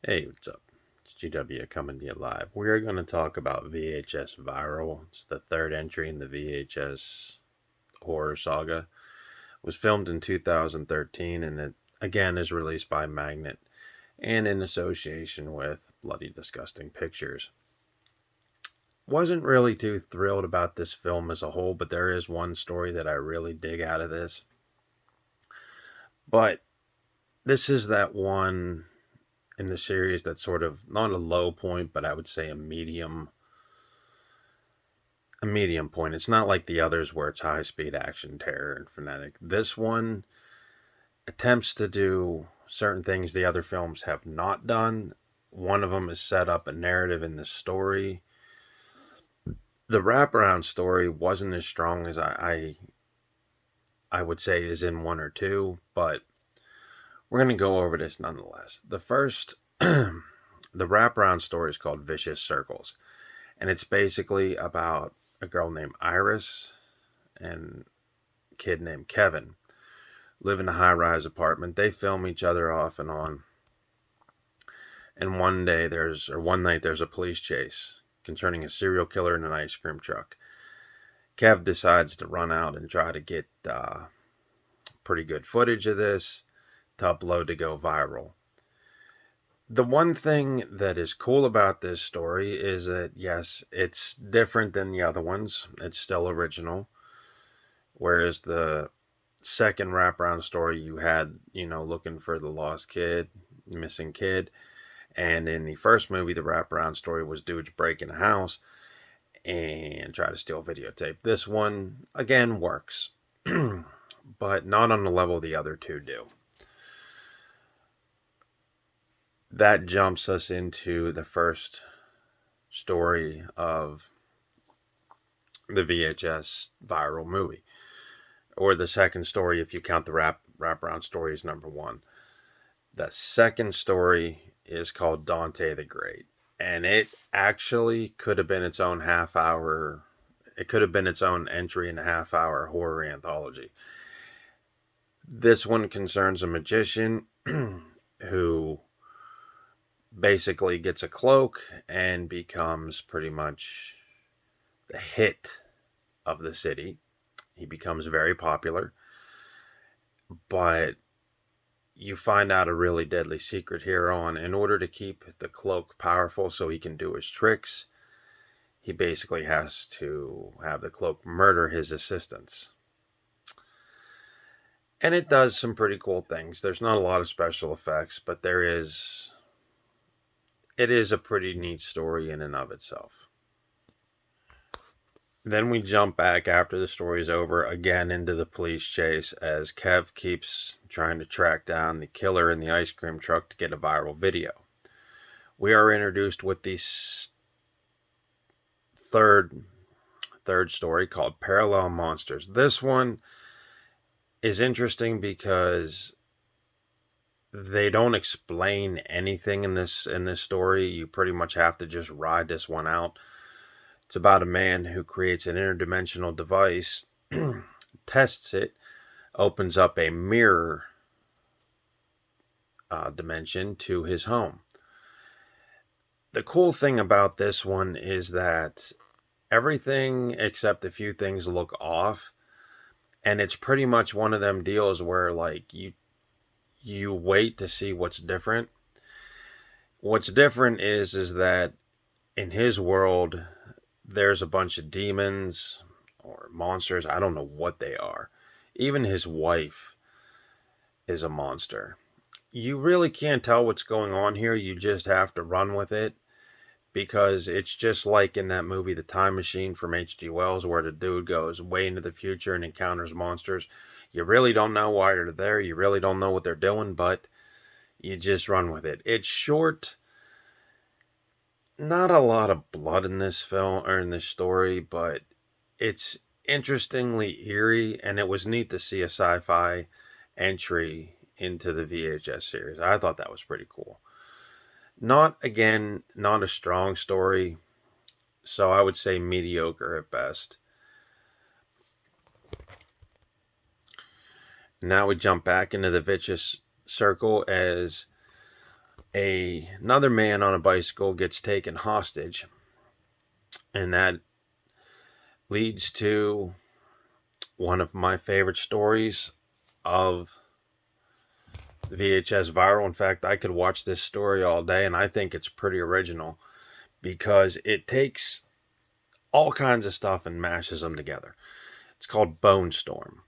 Hey, what's up? It's GW coming to you live. We're going to talk about VHS Viral. It's the third entry in the VHS horror saga. It was filmed in 2013 and it again is released by Magnet and in association with Bloody Disgusting Pictures. Wasn't really too thrilled about this film as a whole, but there is one story that I really dig out of this. But this is that one in the series that's sort of not a low point, but I would say a medium point. It's not like the others where it's high speed action, terror, and frenetic. This one attempts to do certain things the other films have not done. One of them is set up a narrative in the story. The wraparound story wasn't as strong as I would say is in one or two, but we're going to go over this nonetheless. The first, the wraparound story is called Vicious Circles, and it's basically about a girl named Iris and a kid named Kevin live in a high-rise apartment. They film each other off and on. And one night there's a police chase concerning a serial killer in an ice cream truck. Kev decides to run out and try to get pretty good footage of this to upload to go viral. The one thing that is cool about this story is that, yes, it's different than the other ones. It's still original. Whereas the second wraparound story you had, looking for the lost kid, missing kid. And in the first movie, the wraparound story was dudes breaking a house and try to steal videotape. This one, again, works, but not on the level the other two do. That jumps us into the first story of the VHS viral movie, or the second story if you count the wraparound story as number one. The second story is called Dante the Great, and it actually could have been its own half hour. It could have been its own entry in a half hour horror anthology. This one concerns a magician who basically gets a cloak and becomes pretty much the hit of the city. He becomes very popular, but you find out a really deadly secret here on. In order to keep the cloak powerful so he can do his tricks, he basically has to have the cloak murder his assistants. And it does some pretty cool things. There's not a lot of special effects, but it is a pretty neat story in and of itself. Then we jump back after the story's over again into the police chase as Kev keeps trying to track down the killer in the ice cream truck to get a viral video. We are introduced with the third story called Parallel Monsters. This one is interesting because they don't explain anything in this story. You pretty much have to just ride this one out. It's about a man who creates an interdimensional device, tests it, opens up a mirror dimension to his home. The cool thing about this one is that everything except a few things look off, and it's pretty much one of them deals where like you wait to see what's different. What's different is that in his world there's a bunch of demons or monsters. I don't know what they are. Even his wife is a monster. You really can't tell what's going on here. You just have to run with it because it's just like in that movie, The Time Machine from H.G. Wells, where the dude goes way into the future and encounters monsters. You really don't know why they're there. You really don't know what they're doing, but you just run with it. It's short. Not a lot of blood in this film or in this story, but it's interestingly eerie, and it was neat to see a sci-fi entry into the VHS series. I thought that was pretty cool. Not a strong story, so I would say mediocre at best. Now we jump back into the vicious circle as Another man on a bicycle gets taken hostage, and that leads to one of my favorite stories of the VHS viral. In fact, I could watch this story all day, and I think it's pretty original because it takes all kinds of stuff and mashes them together. It's called Bone Storm.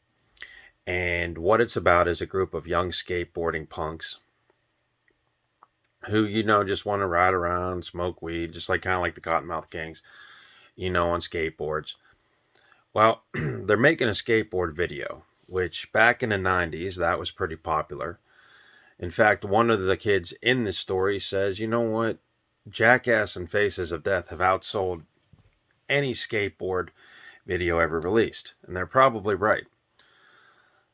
And what it's about is a group of young skateboarding punks who, just want to ride around, smoke weed, just like kind of like the Cottonmouth Kings, on skateboards. Well, they're making a skateboard video, which back in the 90s, that was pretty popular. In fact, one of the kids in this story says, you know what? Jackass and Faces of Death have outsold any skateboard video ever released. And they're probably right.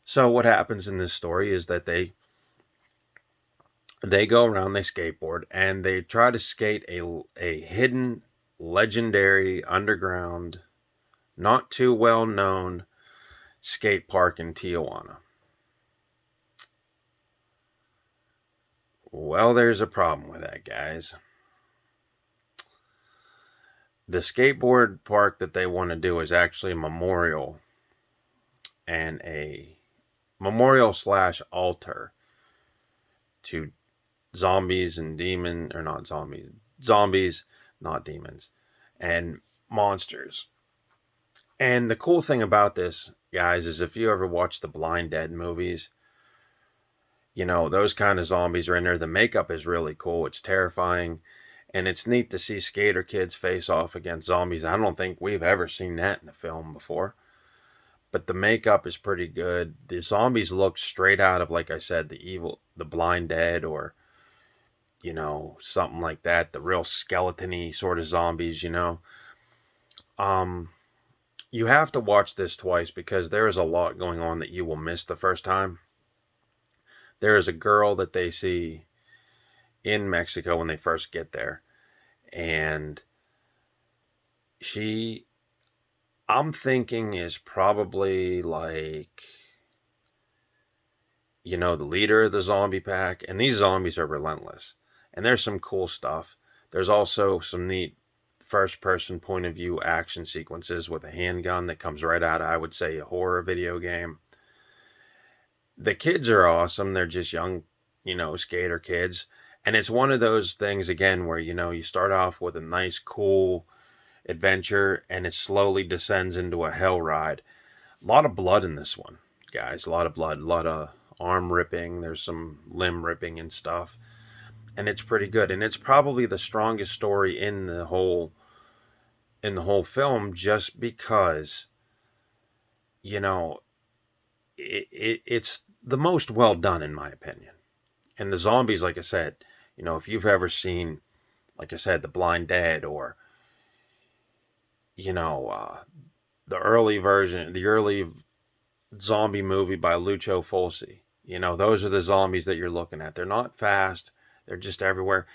So what happens in this story is that they go around, they skateboard, and they try to skate a hidden, legendary, underground, not too well known skate park in Tijuana. Well, there's a problem with that, guys. The skateboard park that they want to do is actually a memorial and a memorial / altar to zombies and zombies, not demons, and monsters. And the cool thing about this, guys, is if you ever watch the Blind Dead movies, those kind of zombies are in there. The makeup is really cool. It's terrifying. And it's neat to see skater kids face off against zombies. I don't think we've ever seen that in a film before. But the makeup is pretty good. The zombies look straight out of, like I said, the Blind Dead, or, something like that. The real skeleton-y sort of zombies, You have to watch this twice because there is a lot going on that you will miss the first time. There is a girl that they see in Mexico when they first get there. And I'm thinking is probably like, the leader of the zombie pack. And these zombies are relentless. And there's some cool stuff. There's also some neat first-person point of view action sequences with a handgun that comes right out of, I would say, a horror video game. The kids are awesome. They're just young, skater kids. And it's one of those things, again, where, you start off with a nice, cool adventure, and it slowly descends into a hell ride. A lot of blood in this one, guys. A lot of blood. A lot of arm ripping. There's some limb ripping and stuff. And it's pretty good. And it's probably the strongest story in the whole film, just because, it's the most well done, in my opinion. And the zombies, like I said, if you've ever seen, like I said, The Blind Dead, or, the early zombie movie by Lucio Fulci, those are the zombies that you're looking at. They're not fast. They're just everywhere.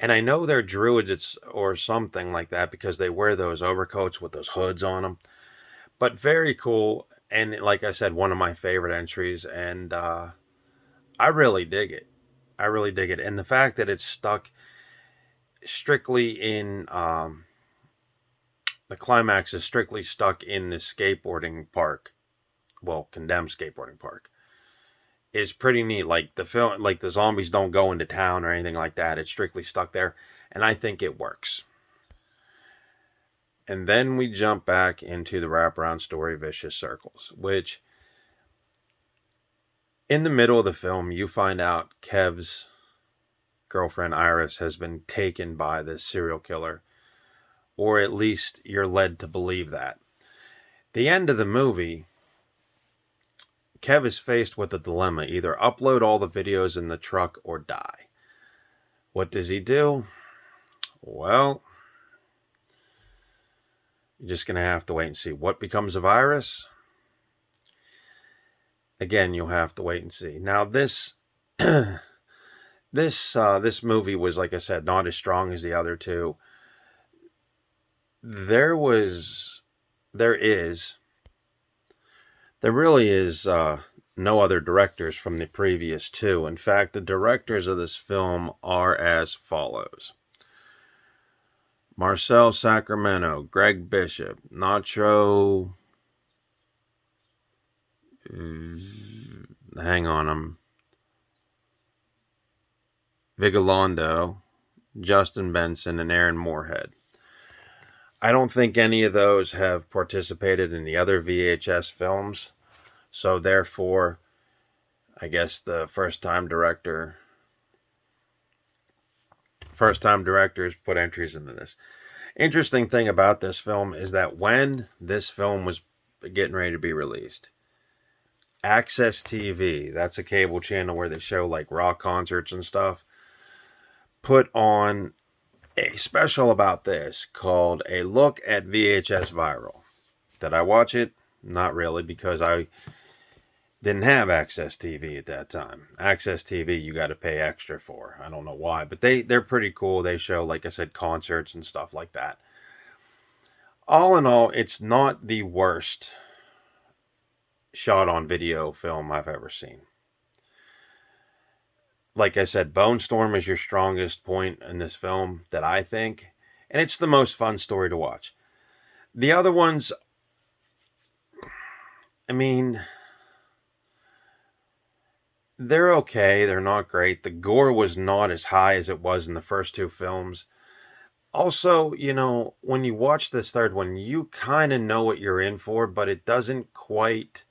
And I know they're druids or something like that because they wear those overcoats with those hoods on them. But very cool. And like I said, one of my favorite entries. And I really dig it. I really dig it. And the fact that it's stuck strictly in, the climax is strictly stuck in the skateboarding park. Well, condemned skateboarding park. Is pretty neat. Like the film, like the zombies don't go into town or anything like that. It's strictly stuck there. And I think it works. And then we jump back into the wraparound story, Vicious Circles, which in the middle of the film, you find out Kev's girlfriend, Iris, has been taken by this serial killer. Or at least you're led to believe that. The end of the movie, Kev is faced with a dilemma. Either upload all the videos in the truck or die. What does he do? Well, you're just going to have to wait and see. What becomes of Iris? Again, you'll have to wait and see. Now, this this movie was, like I said, not as strong as the other two. There really is no other directors from the previous two. In fact, the directors of this film are as follows: Marcel Sacramento, Greg Bishop, Nacho. Hang on, Vigalondo, Justin Benson, and Aaron Moorhead. I don't think any of those have participated in the other VHS films, so therefore, I guess the first-time directors put entries into this. Interesting thing about this film is that when this film was getting ready to be released, Access TV, that's a cable channel where they show like rock concerts and stuff, put on a special about this called A Look at VHS Viral. Did I watch it? Not really, because I didn't have Access TV at that time. Access TV you got to pay extra for. I don't know why, but they're pretty cool. They show, like I said, concerts and stuff like that. All in all, it's not the worst shot on video film I've ever seen. Like I said, Bone Storm is your strongest point in this film that I think, and it's the most fun story to watch. The other ones, I mean, they're okay. They're not great. The gore was not as high as it was in the first two films. Also, when you watch this third one, you kind of know what you're in for, but it doesn't quite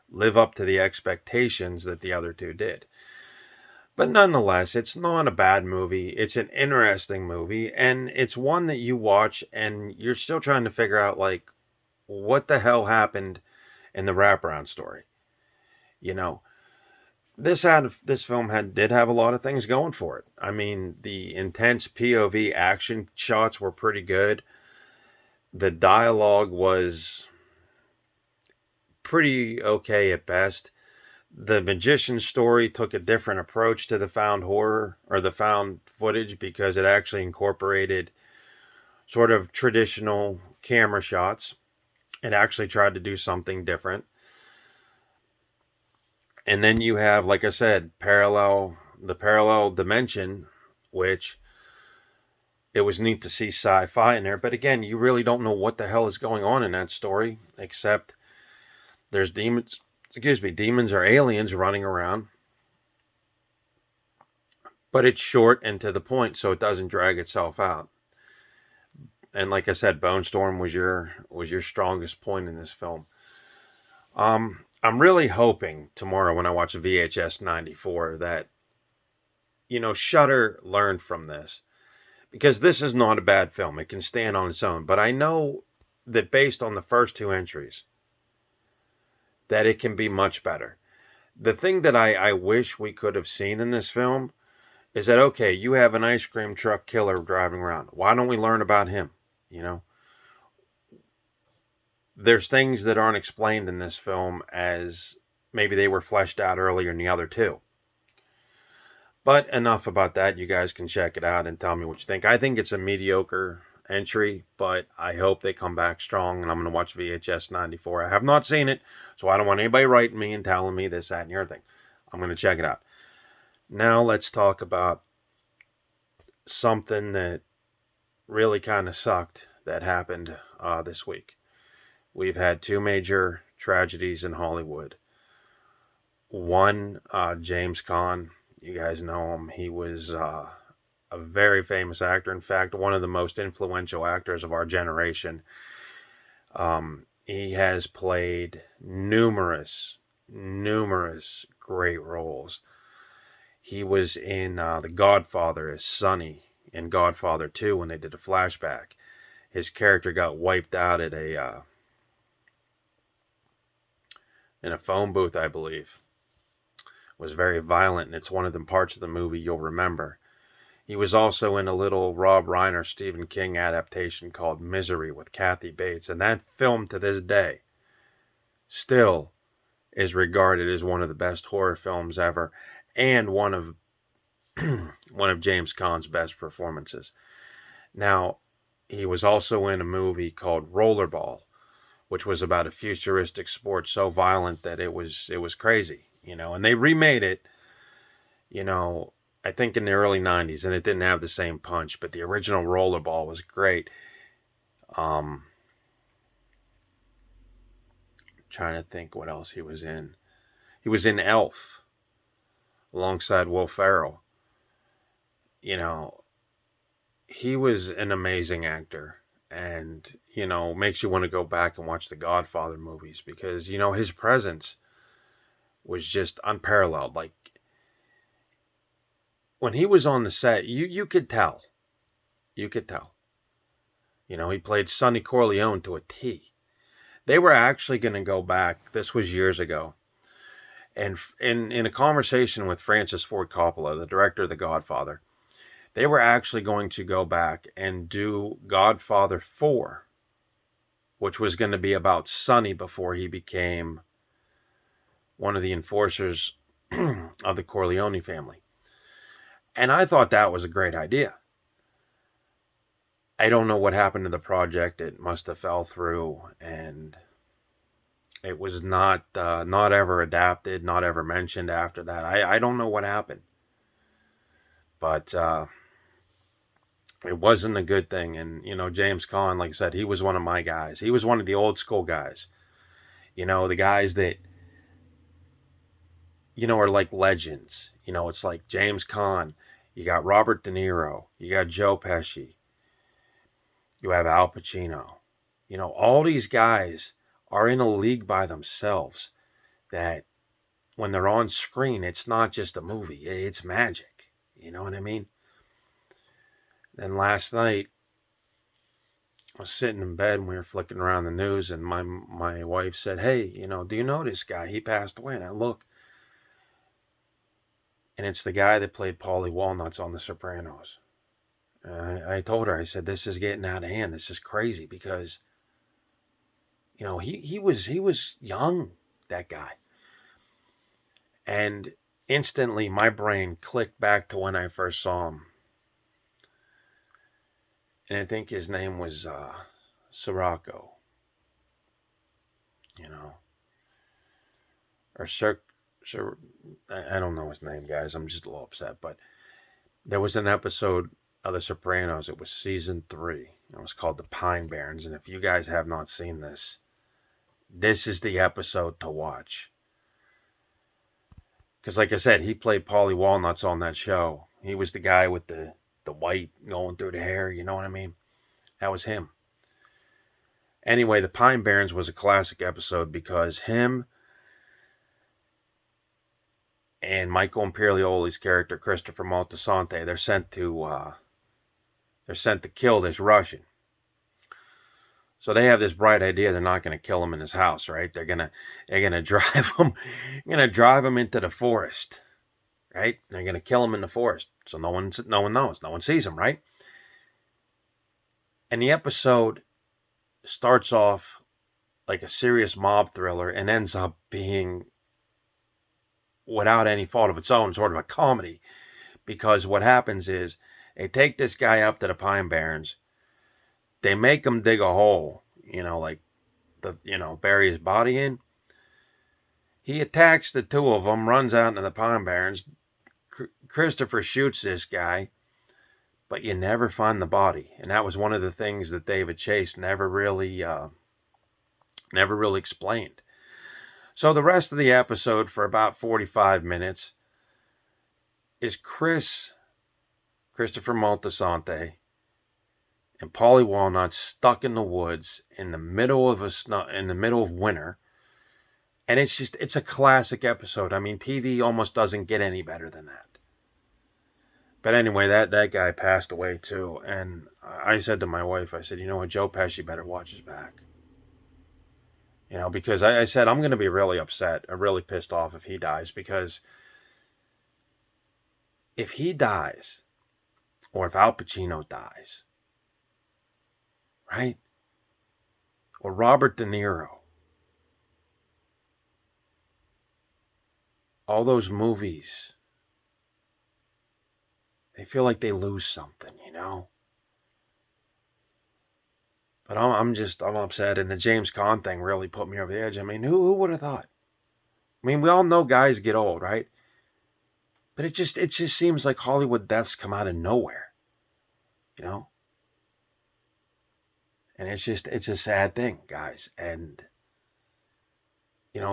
live up to the expectations that the other two did. But nonetheless, it's not a bad movie. It's an interesting movie, and it's one that you watch and you're still trying to figure out, like, what the hell happened in the wraparound story. This film did have a lot of things going for it. I mean, the intense POV action shots were pretty good. The dialogue was pretty okay at best. The magician's story took a different approach to the found horror or the found footage because it actually incorporated sort of traditional camera shots. It actually tried to do something different. And then you have, like I said, the parallel dimension, which it was neat to see sci-fi in there. But again, you really don't know what the hell is going on in that story, except there's demons or aliens running around. But it's short and to the point, so it doesn't drag itself out. And like I said, Bone Storm was your strongest point in this film. I'm really hoping tomorrow when I watch VHS 94 that, Shudder learned from this. Because this is not a bad film. It can stand on its own. But I know that based on the first two entries, that it can be much better. The thing that I wish we could have seen in this film is that, okay, you have an ice cream truck killer driving around. Why don't we learn about him? There's things that aren't explained in this film as maybe they were fleshed out earlier in the other two. But enough about that. You guys can check it out and tell me what you think. I think it's a mediocre entry, but I hope they come back strong, and I'm going to watch VHS 94. I have not seen it, so I don't want anybody writing me and telling me this, that, and the other thing. I'm going to check it out. Now let's talk about something that really kind of sucked that happened this week. We've had two major tragedies in Hollywood. One, James Caan. You guys know him. He was a very famous actor. In fact, one of the most influential actors of our generation. He has played numerous great roles. He was in The Godfather as Sonny in Godfather 2 when they did a flashback. His character got wiped out at in a phone booth, I believe. It was very violent, and it's one of the parts of the movie you'll remember. He was also in a little Rob Reiner Stephen King adaptation called Misery with Kathy Bates, and that film to this day still is regarded as one of the best horror films ever, and one of James Caan's best performances. Now, he was also in a movie called Rollerball, which was about a futuristic sport so violent that it was crazy. and they remade it, you know, I think in the early 90s, and it didn't have the same punch, but the original Rollerball was great. Um, Trying to think what else he was in. He was in Elf alongside Will Ferrell. You know, he was an amazing actor, and makes you want to go back and watch the Godfather movies because his presence was just unparalleled. Like when he was on the set, you could tell. You could tell. He played Sonny Corleone to a T. They were actually going to go back. This was years ago. And in a conversation with Francis Ford Coppola, the director of The Godfather, they were actually going to go back and do Godfather 4, which was going to be about Sonny before he became one of the enforcers of the Corleone family. And I thought that was a great idea. I don't know what happened to the project. It must have fell through, and it was not ever adapted, not ever mentioned after that. I don't know what happened, but it wasn't a good thing. And James Caan, like I said, he was one of my guys. He was one of the old school guys. The guys that are like legends. It's like James Caan. You got Robert De Niro. You got Joe Pesci. You have Al Pacino. All these guys are in a league by themselves that when they're on screen, it's not just a movie. It's magic. You know what I mean? Then last night, I was sitting in bed and we were flicking around the news, and my wife said, "Hey, do you know this guy? He passed away." And I look, and it's the guy that played Paulie Walnuts on The Sopranos. I told her, I said, "This is getting out of hand. This is crazy," because he was young, that guy. And instantly my brain clicked back to when I first saw him. And I think his name was Sirico. Or Sir, I don't know his name, guys. I'm just a little upset. But there was an episode of The Sopranos. It was season 3. It was called The Pine Barrens. And if you guys have not seen this, this is the episode to watch. Because like I said, he played Paulie Walnuts on that show. He was the guy with the white going through the hair. You know what I mean? That was him. Anyway, The Pine Barrens was a classic episode because him and Michael Imperioli's character, Christopher Moltisanti, they're sent to kill this Russian. So they have this bright idea. They're not going to kill him in his house, right? They're gonna drive him into the forest, right? They're gonna kill him in the forest, so no one knows, no one sees him, right? And the episode starts off like a serious mob thriller and ends up being, without any fault of its own, sort of a comedy, because what happens is they take this guy up to the Pine Barrens. They make him dig a hole, bury his body in. He attacks the two of them, runs out into the Pine Barrens. Christopher shoots this guy, but you never find the body. And that was one of the things that David Chase never really explained. So the rest of the episode, for about 45 minutes, is Christopher Moltisanti and Paulie Walnut stuck in the woods in the middle of winter. And it's a classic episode. I mean, TV almost doesn't get any better than that. But anyway, that guy passed away too. And I said to my wife, I said, you know what, Joe Pesci better watch his back. Because I said, I'm going to be really upset or really pissed off if he dies. Because if he dies, or if Al Pacino dies, right? Or Robert De Niro. All those movies, they feel like they lose something, But I'm upset, and the James Caan thing really put me over the edge. I mean, who would have thought? I mean, we all know guys get old, right? But it just seems like Hollywood deaths come out of nowhere, you know? And it's a sad thing, guys. And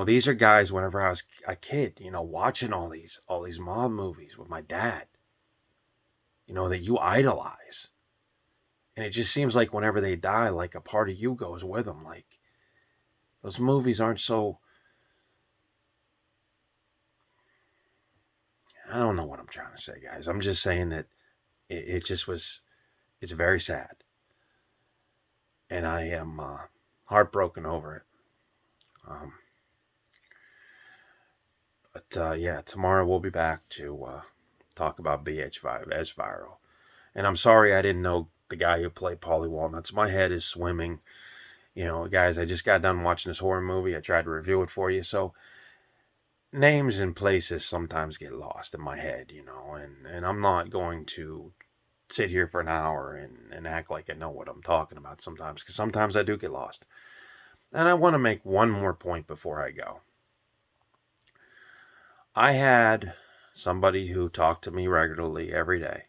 these are guys whenever I was a kid, watching all these mob movies with my dad, that you idolize. And it just seems like whenever they die, like a part of you goes with them. Like those movies aren't so. I don't know what I'm trying to say, guys. I'm just saying that it just was. It's very sad, and I am heartbroken over it. Um, but yeah, tomorrow we'll be back to talk about BH5S viral. And I'm sorry I didn't know the guy who played Paulie Walnuts. My head is swimming. Guys, I just got done watching this horror movie. I tried to review it for you. So names and places sometimes get lost in my head, and I'm not going to sit here for an hour and act like I know what I'm talking about sometimes, because sometimes I do get lost. And I want to make one more point before I go. I had somebody who talked to me regularly every day,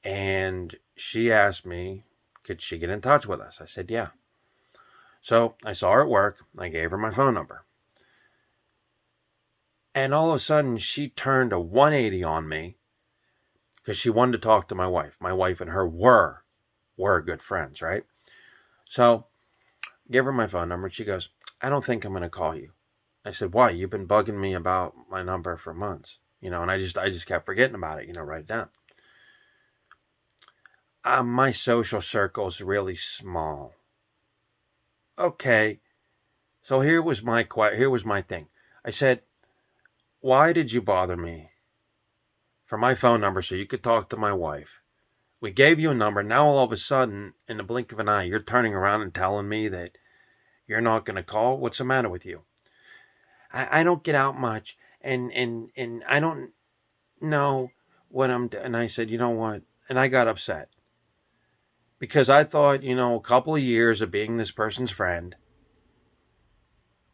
and she asked me, could she get in touch with us? I said, yeah. So I saw her at work. I gave her my phone number. And all of a sudden, she turned a 180 on me because she wanted to talk to my wife. My wife and her were good friends, right? So give her my phone number. And she goes, I don't think I'm going to call you. I said, why? You've been bugging me about my number for months, and I just kept forgetting about it, write it down. My social circle's really small. Okay. So here was my thing. I said, why did you bother me for my phone number so you could talk to my wife? We gave you a number. Now all of a sudden, in the blink of an eye, you're turning around and telling me that you're not going to call? What's the matter with you? I don't get out much, and I don't know what I'm doing. And I said, you know what? And I got upset. Because I thought, a couple of years of being this person's friend,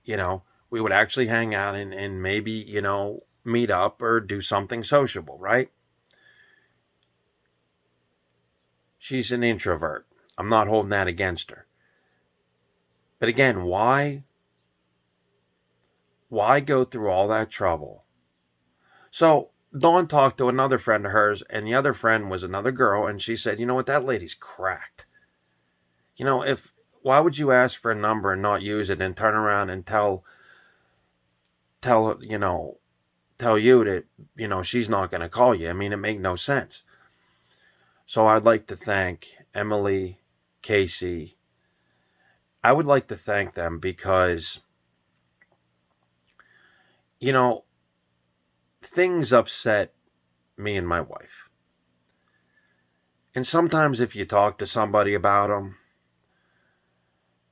we would actually hang out and maybe, meet up or do something sociable, right? She's an introvert. I'm not holding that against her. But again, why go through all that trouble? So Dawn talked to another friend of hers, and the other friend was another girl, and she said, you know what, that lady's cracked. Why would you ask for a number and not use it and turn around and tell you that, she's not going to call you? I mean, it made no sense. So I'd like to thank Emily, Casey. I would like to thank them because, things upset me and my wife. And sometimes if you talk to somebody about them,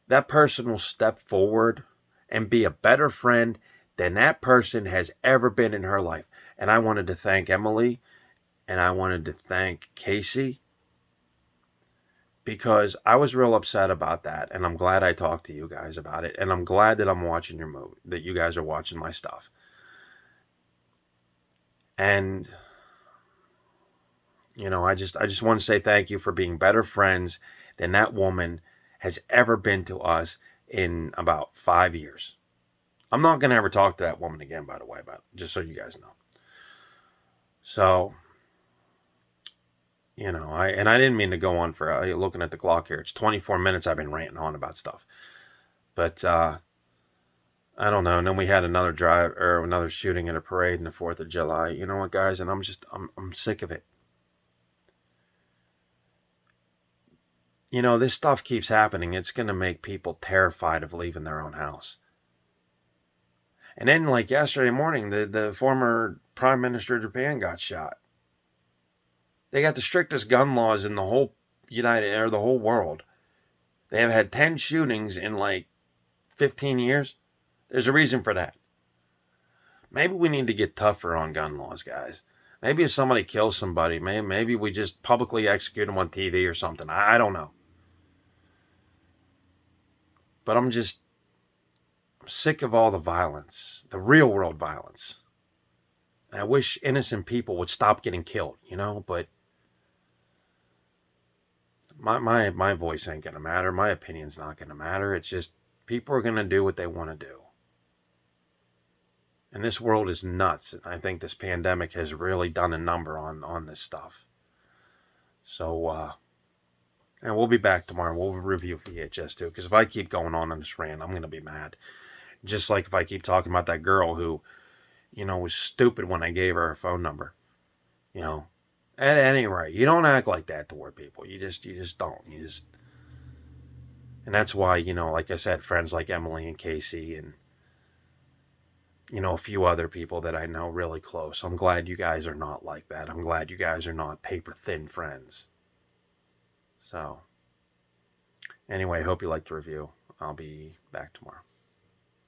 that person will step forward and be a better friend than that person has ever been in her life. And I wanted to thank Emily, and I wanted to thank Casey, because I was real upset about that. And I'm glad I talked to you guys about it. And I'm glad that I'm watching your movie, that you guys are watching my stuff. And, I just want to say thank you for being better friends than that woman has ever been to us in about 5 years. I'm not going to ever talk to that woman again, by the way, but just so you guys know. So, I didn't mean to go on for, looking at the clock here, it's 24 minutes I've been ranting on about stuff. But, I don't know. And then we had another shooting at a parade in the 4th of July. You know what, guys? And I'm sick of it. This stuff keeps happening. It's going to make people terrified of leaving their own house. And then, like yesterday morning, the former Prime Minister of Japan got shot. They got the strictest gun laws in the whole the whole world. They have had 10 shootings in like 15 years. There's a reason for that. Maybe we need to get tougher on gun laws, guys. Maybe if somebody kills somebody, maybe we just publicly execute them on TV or something. I don't know. But I'm sick of all the violence, the real world violence. And I wish innocent people would stop getting killed, but my voice ain't going to matter. My opinion's not going to matter. It's just people are going to do what they want to do. And this world is nuts. I think this pandemic has really done a number on this stuff. So, and we'll be back tomorrow. We'll review VHS too. Because if I keep going on this rant, I'm going to be mad. Just like if I keep talking about that girl who, was stupid when I gave her phone number. At any rate, you don't act like that toward people. You just don't. And that's why, like I said, friends like Emily and Casey and, a few other people that I know really close. I'm glad you guys are not like that. I'm glad you guys are not paper thin friends. So, anyway, hope you liked the review. I'll be back tomorrow.